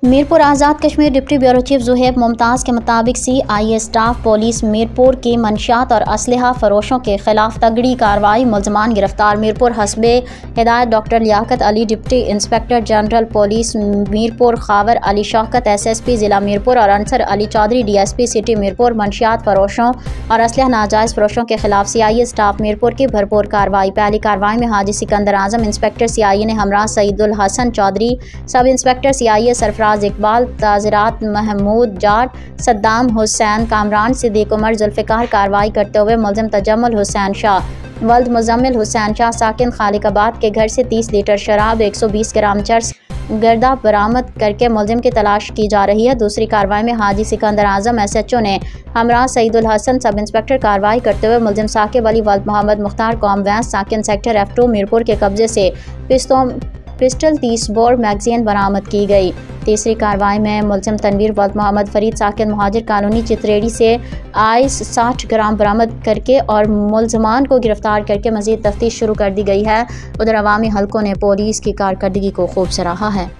Mirpur Azad Kashmir deputy bureau chief Zuhaib Mumtaz के मुताबिक CIA staff police Mirpur की मंशियात और असलहा फरोशों के खिलाफ तगड़ी कार्रवाई, मुलजमान गिरफ्तार। मीरपुर हस्बे हिदायत doctor Liaquat Ali deputy inspector general police Mirpur, Khawar Ali Shaukat SSP ज़िला मीरपुर और अंसर अली चौधरी DSP सिटी मीरपुर मंशियात फरोशों और असलहा नाजायज़ फरोशों के खिलाफ CIA स्टाफ मीरपुर की भरपूर कार्रवाई। पहली कार्रवाई में हाजी सिकंदर आजम इंस्पेक्टर CIA ने हमरा Saeedul Hasan Chaudhry, sub inspector CIA Sarfaraz Iqbal, ताजरात महमूद जाट, सद्दाम हुसैन, कामरान सिद्दीक उमर जुल्फ़िकार कार्रवाई करते हुए मुलजिम तजम्मुल हुसैन शाह, वल्द मुजम्मिल हुसैन शाह साकिन खालिकाबाद के घर से 30 लीटर शराब, 120 ग्राम चरस गर्दा बरामद करके मुलजिम की तलाश की जा रही है। दूसरी कार्रवाई में हाजी सिकंदर आजम SHO ने हमरा सईदुल हसन सब इंस्पेक्टर कार्रवाई करते हुए मुलजिम साकिब अली वल्द मोहम्मद मुख्तार कौम वैंस साकिन सेक्टर F2 मीरपुर के कब्जे से पिस्टल 30 बोर मैगजीन बरामद की गई। तीसरी कार्रवाई में मुलजिम तनवीर वल्द मोहम्मद फरीद साकिन मुहाजिर कॉलोनी चित्रेड़ी से आइस 60 ग्राम बरामद करके और मुलजमान को गिरफ्तार करके मजीद तफ्तीश शुरू कर दी गई है। उधर अवामी हलकों ने पुलिस की कारकर्दगी को खूब सराहा है।